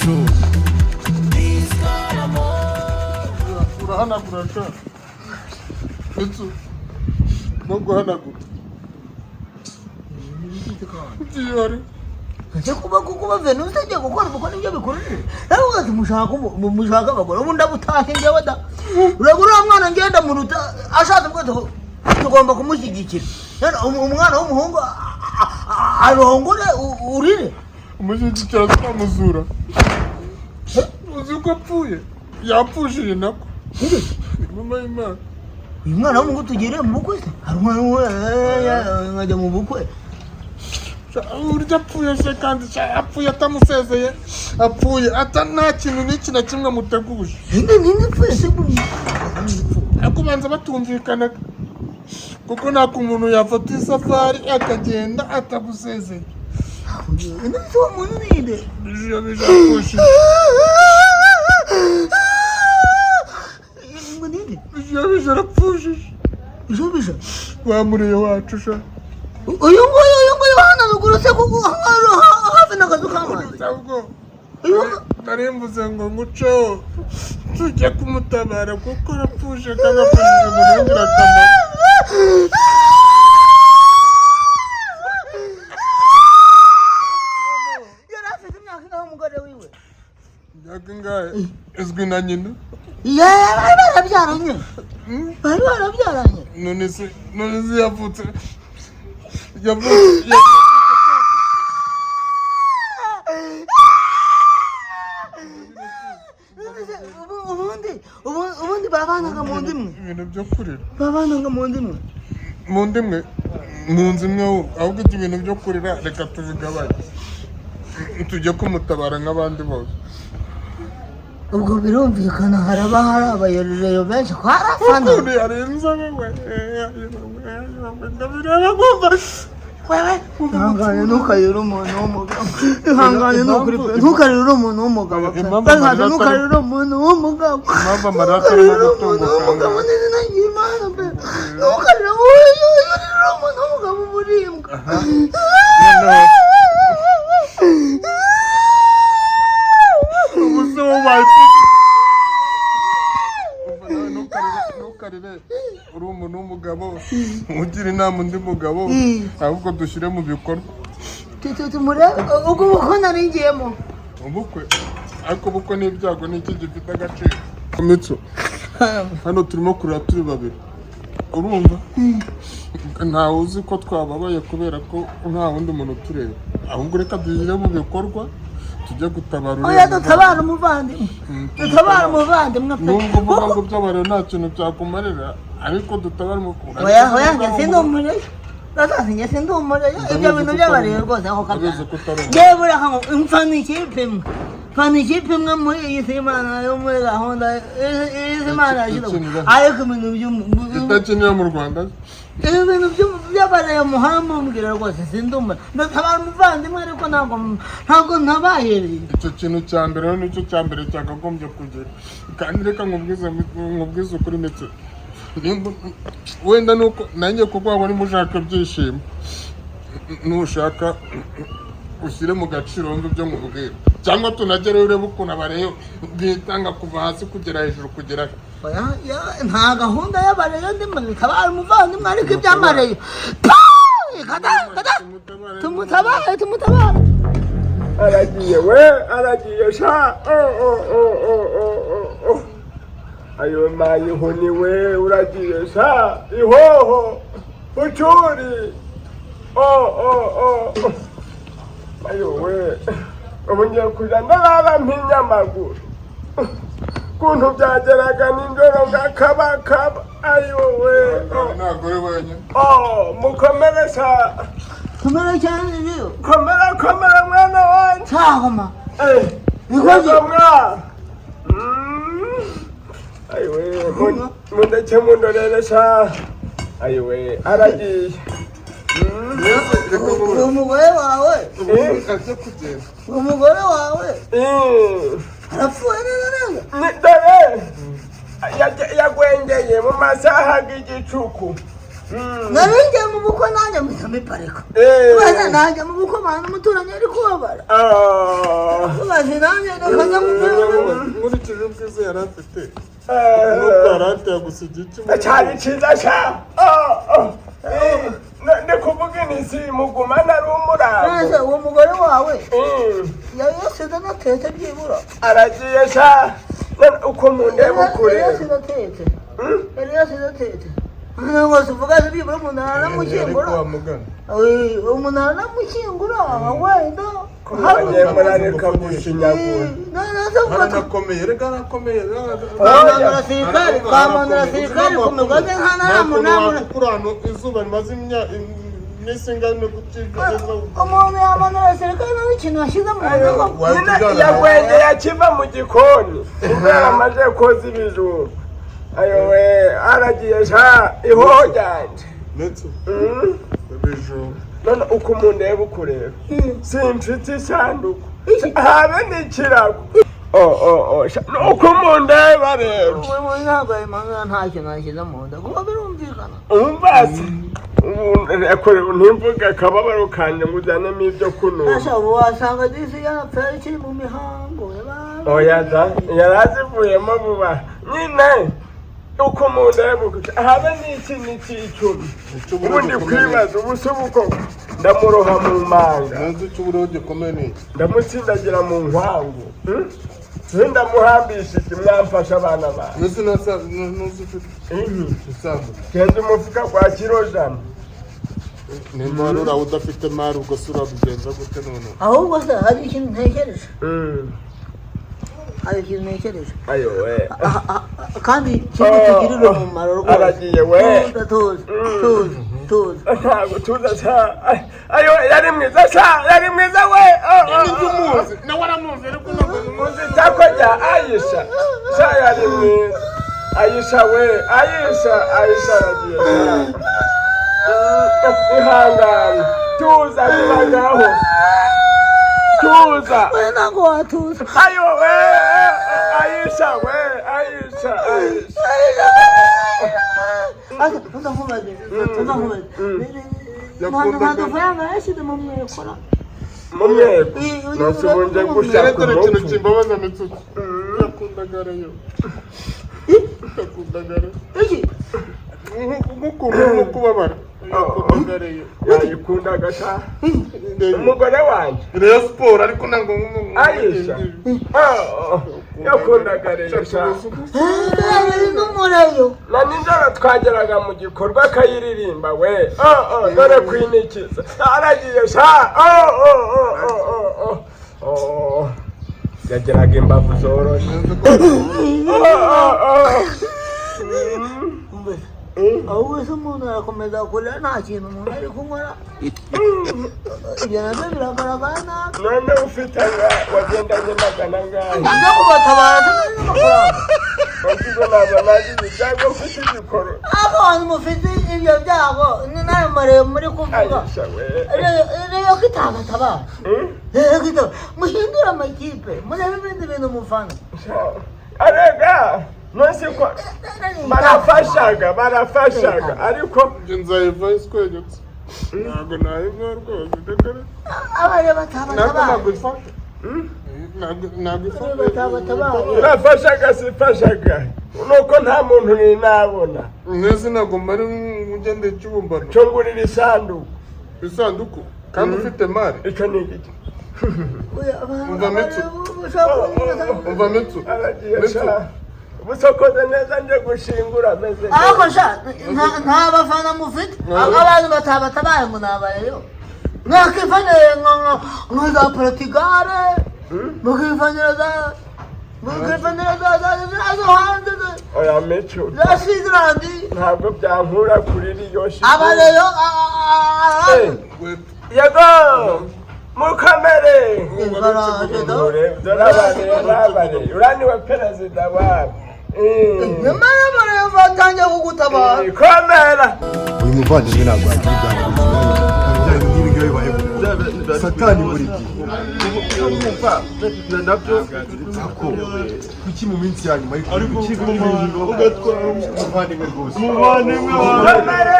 wacu. Urahanagura sha Mitsu no guhanagura Jiyari Ese kuba Venus ajya gukora ubukwe nibyo bikorera nawe ugaze mushaka abagore ubu ndabutashye njyewe da uragura mwana ngenda mu ruta ashatse bwo tugomba kumushyigikira umwana w'umuhungu arongore urire umushyigikira tukamuzura uzi ko apfuye yapfushije nako mama Imana uyu mwana w'umuhungu tugire mu bukwe hari umwana nkajya mu bukwe urya apfuye se kandi apfuye atamusezeye apfuye nta kintu n'iki na kimwe muteguje ninde apfuye se akubanza batumvikanaga kuko nta umuntu yafata isafari akagenda atagusezeye ninde uwo muntu ninde bijapfushije bijya arapfushije bijya wamuriye wacu sha uyu nguyu hano ruguru se hafi n'akazu k'amazi narimbuze ngo nguceho tujye kumutabara kuko arapfuje kandi apfuje umuntu w'ingirakamaro yari afite imyaka ingahe umugore wiwe imyaka ingahe izwi na nyina bari barabyaranye none se yavutse ubundi babanaga mu ndimwe ibintu byo kurira babanaga mu ndimwe mu nzu imwe ahubwo ibintu byo kurira reka tubigabanye tujye kumutabara nk'abandi bose ubwo birumvikana haraba hari abayorereyo benshi ko harafana ubundi hari inzobe wewe ihangane ntukarire umuntu w'umugabo ihangane ntukarire umuntu w'umugabo ihangane ntukarire umuntu w'umugabo impamvu amarata arimo gutunguka n'izina ry'Imana pe ntukarire umuntu w'umugabo umurimbwa ubuso wabaye ntukarire uri umuntu w'umugabo ugira inama undi mugabo ahubwo dushyire mu bikorwa tumurebe ubwo bukwe naringiyemo ubukwe ariko ubukwe n'ibyago ni iki gifite agaciro Mitsu hano turimo kureba turi babiri urumva ntawe uzi ko twababaye kubera ko nta wundi muntu tureba ahubwo reka dushyire mu bikorwa tujye gutabara oya dutabara umuvandimwe nubwo uvuga ngo byabarira nta kintu byakumarira ariko dutabara umukuru oya njye sindumureye njye sindumureye ibyo bintu by'abariye rwose aho urabizi ko utari njyewe buriya mfana ikipe imwe muri iyi si Imana yo muri gahunda iyi si Imana yashyizeho ariko ibintu itakinira mu Rwanda ibintu by'abariye muhora mumbwira rwose sindumura ndatabara umuvandimwe ariko ntabwo ntabahereye icyo kintu cya mbere nicyo cya mbere cyakagombye kugira kandi reka nkubwize ukuri ndetse wenda nuko nanjye kuko wabona mushaka byishimo nushaka ushyire mu gaciro wumva ibyo nkubwira cyangwa tunagere urebe ukuntu abareyo bitanga kuva hasi kugera hejuru kugera nta gahunda y'abareyo ndimo nitabara umuvandimwe ariko iby'amareyo tumutabare aragiye sha ayo mayihuni we uragiye sha ihoho bucuri ayo we ubu ngiye kujya ndarara mp'inyamaguru kuntu byageraga nijoro ngakabakaba ayo we nagore wenyine mukomere sha komera cyane rero komera mwana wanjye cyahoma nikoze mwa ayiwe mundeke mundorere sha ayiwe aragiye umugore wawe arapfuye neza dore yagwengeye mu masaha y'igicuku naringiye mu bukwe nanjye mpita mbiparika nanjye mu bukwe abantu umuturanyi ari kubabara ati nanjye ndakanyamubwira nkurikije ubwiza yari afite nubwo yari ateye gusa igiki cyari cyiza sha ndi kuvuga inisi mugumana ari umurava uwo mugore wawe yari yasize anatetse byibura aragiye sha uko mundeba ukure yari yasize atetse yari yasize atetse ngo sivuga byibura umuntu aramushyingura umuntu aramushyingura wenda hagiye murareka gushinyagura aranakomeye reka arakomeye twamanura sirikari ku migozi nka naramunamuna izuba rimaze iminsi ingana gucibwa umuntu yamanura sirikari nawe ikintu yashyize mu ndogo yagwenge yakiva mu gikoni ubwo yaramaze koza ibijumba ayowe aragiye sha ihojyanje ndetse ibijumba none uko mundeba ukureba simfite isanduku habe n'ikirago uko mundeba rero ntabwo ayimanura nta kintu yashyize mu nda kuba birumvikana umvase ntimvuga akababaro kanjye ngo ujyanemo ibyo kunura ubu wasanga disi yarapfuye ikiri mu mihango oya da yari azivuyemo vuba nyine uko mundeba habe n'ikintu cy'icumi ubundi kwibaza ubusubuko ndamuroha mu manga nzi cy'uburoho gikomeye ni ndamutsindagira mu nkwangu ndamuhambisha iki mwamfasha abana bawe nuzi ufite isanduku kenza umufuka kwa kirojana nimba wari urawe udafite mari ubwo se urabigenza gute noneho ahubwo se hari ikintu ntekereje hari ikintu ntekereje ayowe kandi kimwe kigirira umumaro rwose aragiye we tuza ntabwo tuza sa ayo yari mwiza sa yari mwiza we umuzi nawe aramuzi ariko ntabwo muzi tako rya ayisha sa yari mwiza ayisha we ayisha aragiye ihangane tuza kubagaho tuza we ntabwo watuza ayo we ayisha we ayisha ndakubaze nta dufaranga yashyize mu mwekora mu mweko nose ubunje gushaka dore ikintu umupfu kimbabaza mitsutsu yakundagarayo yakundagara iki nk'ukuntu nko kubabara yakundagarayo yayikundaga sha umugore wanjye Rayon Sport ariko ntabwo ayisha yakundaga rero sha n'umurayo na nijoro twageraga mu gikorwa akayiririmba we dore kwinikiza aragiye sha yageraga imbavu zoroshe ahubwo se umuntu arakomeza kurira nta kintu umuntu ari kunywa ibyo nabyo biragaragara nabi none ufite wagendanye magana ngahe ibyo kubatabara n'amafaranga wagize ntabwo nagize ibyago mfite igikoro abantu mufite ibyo byago n'ayo maremare kuvuga ayisha we rero ko itabatabara rero ko itabara muhindure amakipe murebe ibindi bintu mufana arega nonse ko barafashaga ariko njye nzayiva iswegetse ntabwo nayiva rwose ndekare abari batabatabara ntabwo ifasha ntabwo ifasha urafashaga sifashaga nuko nta muntu ni nabona mwese ntabwo mari ugende ikibumbano cyo ngurira isanduku kandi ufite mari icyo ni igiki umva mitsu ubusokoze neza nje gushingura ameze ariko sha nta bafana mufite abantu batabatabaye ngo nabayeyo mwakifanire nka za Portugal mukifanira zo hanze oya mico za Switzerland ntabwo byankura kuri riyo shi abareyo yego mukamere dore uraniwe perezida wabo nyamara bareyo batangiye kugutabara komera uyu muvandimwe ntabwo wagira ibyago bizima ibyago nk'ibi ngibi bibayeho satani buri gihe mwumva nabyo kuki mu minsi ya nyuma ariko ugatwara umuvandimwe rwose umuvandimwe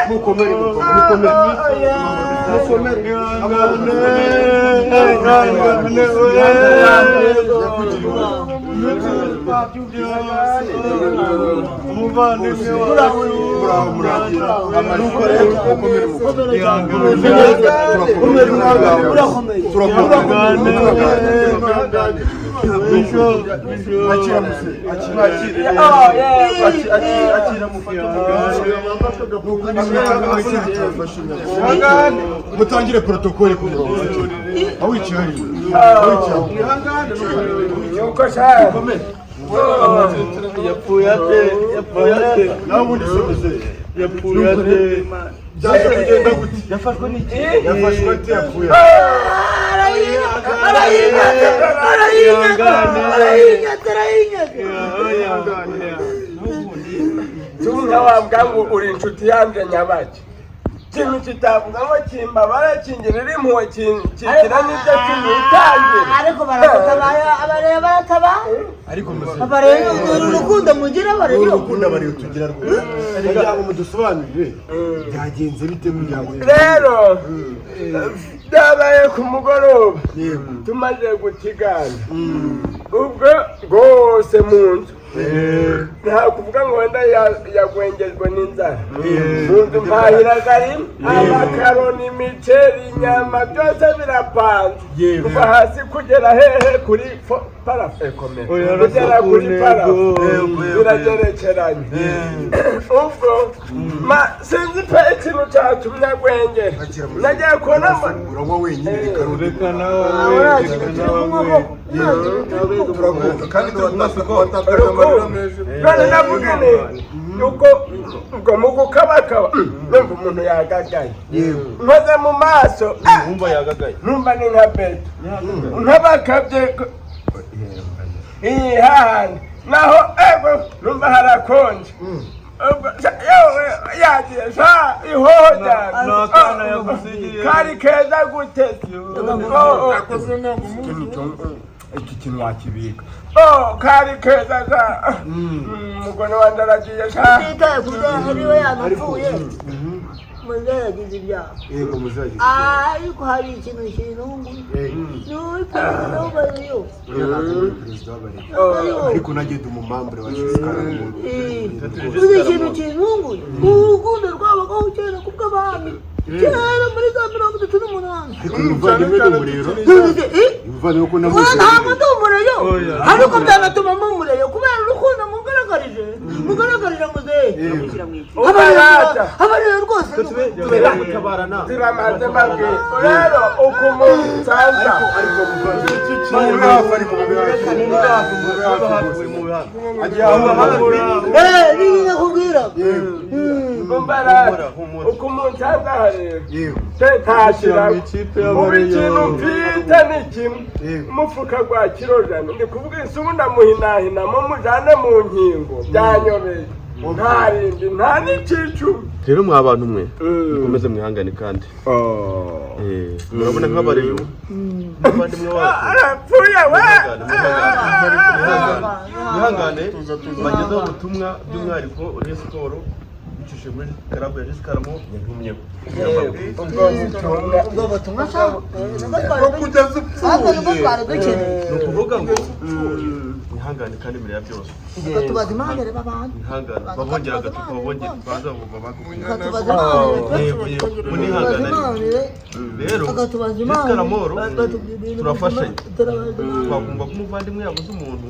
mukomere mutangire protokole ku murongo awicaye yuko shaka yapfuye ate nabundi someze yapfuye ate byaje kugenda gute yafashwe n'iki yafashwe ate yapfuye tuvuga wambwa ngo uri inshuti yanjye nyabaki ikintu kitavuga ngo kimbabara kingirira impuhwe kigira n'ibyo kimwitangira ariko baratabaye abareba baratabaye ariko abareba urukundo mugira bareba urukundo bari tugira rwose kugira ngo mudusobanurire byagenze bite kugira ngo rero byabaye ku mugoroba tumaze gutigana ubwo rwose mu nzu nta kuvuga ngo wenda yagwengejwe n'inzara mu nzu mpahiraga rimwe amakaroni imiceri inyama byose birapanze kuva hasi kugera hehe kuri parafe kugera kuri parafe biragerekeranye ubwo sinzi pe ikintu cyatumye agwengera nagiye kubona uranywa wenyine reka nawe kandi none navuga yuko ubwo mu gukabakaba numva umuntu yagagaye nkoze mu maso numva ni nka beto nkabakabye hahandi naho ego numva harakonje yagiye ihoho cyane kari keza gutese iki kintu wakibika kari keza umugore wanjye aragiye utitaye ku byaha ariwe yanapfuye muze yagize ibyaha ariko hari ikintu kintunguye ni uwi perezida w'abariyo ariko nagenda umumambure wa Giscard uzi ikintu kintunguye urukundo rwabagaho kera ku bw'abami kera muri za 38 ariko umuvandimwe n'umurero umuvandimwe ko navuze ntabwo ndi umureyo ariko byanatuma mumureyo kubera urukundo mugaragarije muzehe abarero rwose gutabarana ziramaze mbabwira rero uko umusanza ariko nini nakubwira uko umusanza hareba ntashira ubu ikintu mfite ni kimwe umufuka gwa kirojana ndi kuvuga isubu ndamuhinahinamo mujane mu nkingo byanyobeye nta rindi nta n'icicumi rero mwa bantu mwe mukomeze mwihangane kandi murabona nk'abareyo abandimwe wacu arapfuye we mwihangane bagezeho ubutumwa by'umwihariko Rayon Sport bicishije muri karabu ya Giscard yantumyeho ubwo butumwa nshaka kugeza upfuye ni ukuvuga ngo mwihangane kandi mbere ya byose tubaza imana reba abantu mwihangane babongeraga tukababongera baza bakubwira tubaza munihangane rero Giscard turafashanya twakumva ko umuvandimwe yabuze umuntu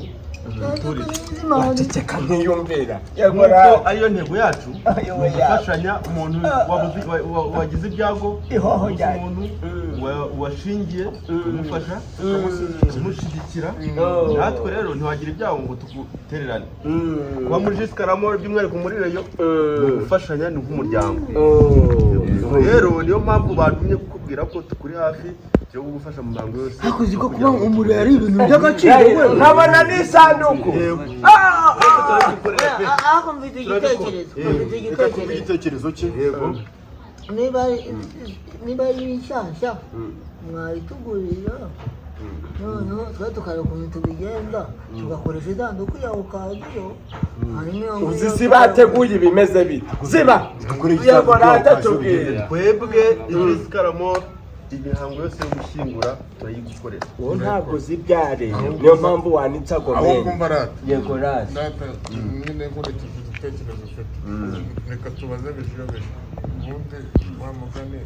waceceka ntiyumvira kuko ariyo ntego yacu gufashanya umuntu wagize ibyago umuntu washingiye kumufasha kumushyigikira natwe rero ntiwagira ibyago ngo tugutererane kuba muri Giscard by'umwihariko muri Rayon ni gufashanya ni nk'umuryango rero niyo mpamvu bantumye kukubwira ko tukuri hafi cyo gufasha mu mihango yose hakuzi ko kuba umuriro ari ibintu by'agaciro we nkabona n'isanduku ahako mfite igitekerezo cye niba ari nshyashya mwayitugurira noneho twe tukareba ukuntu tubigenda tugakoresha isanduku ya okadiyo uzi si bateguye ibimeze bite ziba yego rata tubwira twebwe iminsi karamo imihango yose yo gushyingura turayigukorera uwo ntabwo uzi ibyare niyo mpamvu wanditse aho agomeye kumva rata yego rata data nyine nkurikije igitekerezo ufite reka tubaze bijiyobeje ubundi wa mugani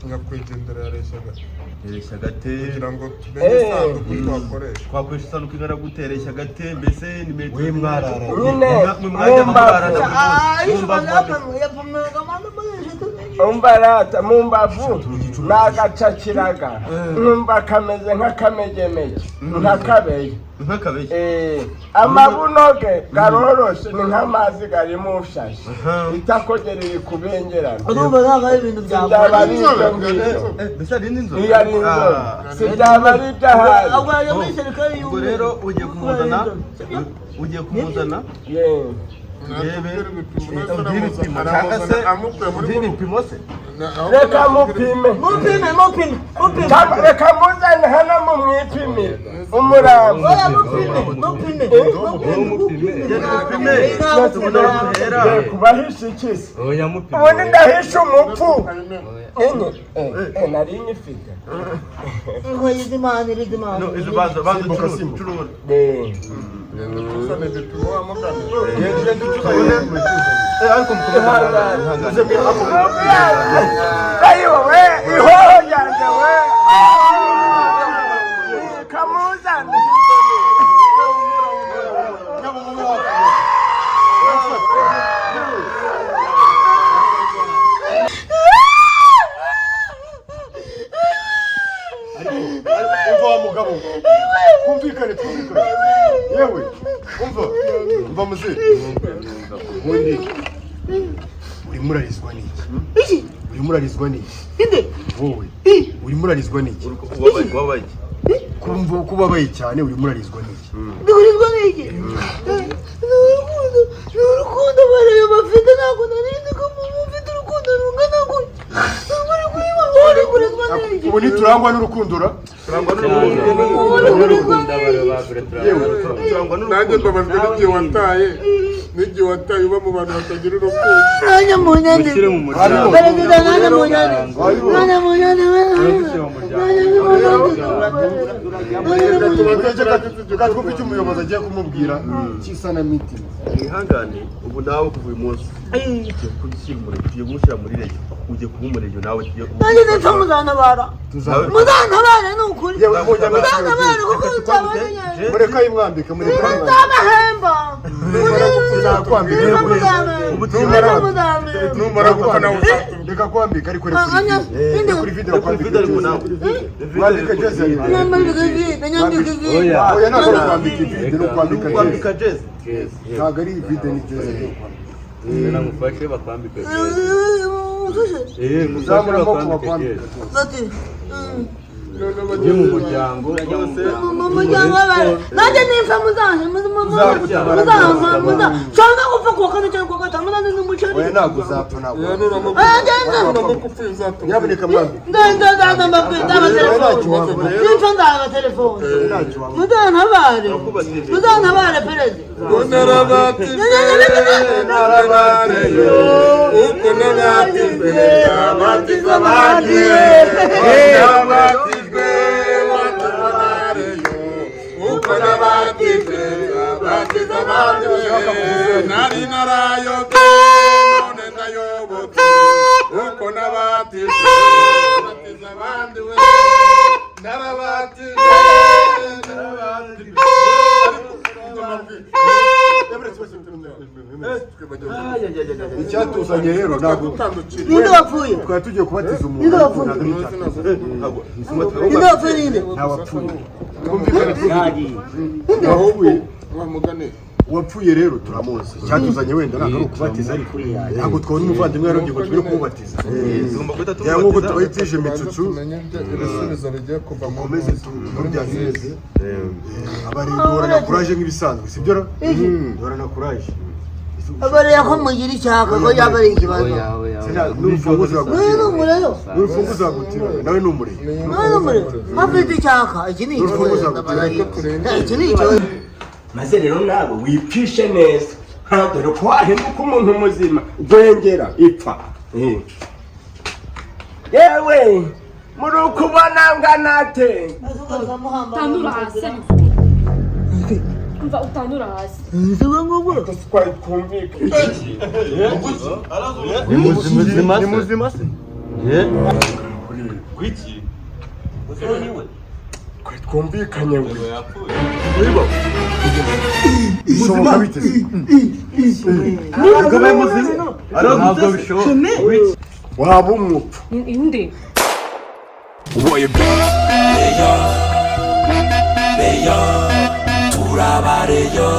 nyakwigendera yareshya gate kugira ngo tumenye isanduku twakoresha twakoresha isanduku ingana gute yareshya gate mbese ni metero we mwarara umva rata mu mbavu ni agacakiraga numva kameze nk'akamegemege nk'akabeye amabuno ge garoroshe ni nk'amazi gari mu shashi itako riri kubengerana urumva ari ibintu byaba ari ibyo ngibyo iyo ari inzoga si byaba ari iby'ahari ubwo rero ugiye kumuzana ibipimo se reka mupime reka muzane hano mumwipimire umurambo kubahisha ikisi ubundi ndahisha umupfu nari nyifite izo banza ucurura ayiwe ihoho ryanjye we kamuzane umva wa mugabo kumvikane yewe umva muze ubundi urimo urarizwa n'iki wowe urimo urarizwa n'iki kumva ko ubabaye cyane urimo urarizwa n'iki ni urukundo barayo bafite ntabwo narindi ko mufite urukundo rungana gutya uri kurizwa n'iki ubu ntiturangwa n'urukundo nanjye mbabajwe n'igihe wataye uba mu bantu batagira urukundo nanjye mu nyandiko perezida nanjye mu nyandiko reka twumve icyo umuyobozi agiye kumubwira cy'isanamitima ihangane ubu nawe kuva uyu munsi ugiye kumushyira muri reyo ugiye kuba umureyo nawe nanjye ndetse muzantabara ni ukuri muzantabara kuko utabonye mureka yimwambika muzamahemba numara gupfa nawe reka kwambika ariko kuri video kwambika jezi oya ntabwo kwambika video no kwambika jezi ntabwo ari video ni jezi namufashe bakwambika muzamura amaboko bakwambika ujye mu muryango w'abantu nanjye nimfa nshaka gupfa kuwa kane cyangwa kuwa gatanu munani n'umuceri oya ntabwo uzapfa ntabwo nyaboneka mwambika telefone muzantabare perezida uko nabatijwe abatiza abandi uko nabatijwe abatiza abandi nari narayobye none ndayobotse uko nabatijwe abatiza abandi narabatijwe icyatuzanye rero ntabwo ninde wapfuye twari tugiye kubatiza umuntu ninde wapfuye ninde ntawapfuye twumvikane ahubwo uwapfuye rero turamuzi icyatuzanye wenda ntabwo ari ukubatiza ariko ntabwo twabona umuvandimwe yaronge ngo tubire kumubatiza nk'uko tubayitije imitsutsu ibisubizo bigiye kuva mu komeze abarindorana kuraje nk'ibisanzwe sibyo duhorana kuraje abareye ko mugira icyaka ko yaba ari ikibazo n'urufunguzo n'umuriro n'urufunguzo wagutira nawe n'umuriro n'umuriro afite icyaka iki ni ikibazo iki ni ikibazo maze rero nawe wipfishe neza dore ko wahinduka umuntu muzima rwengera ipfa yewe muri ukubona nganate Utanura hasi. Umva utanura hasi. nziwe ngogo twari twumvikanye ni muzima se Wiki. twari twumvikanye ngo bishoboka bite ntabwo abaye muzima ntabwo bishoboka waba umupfu Inde. Beyo, turabareyo.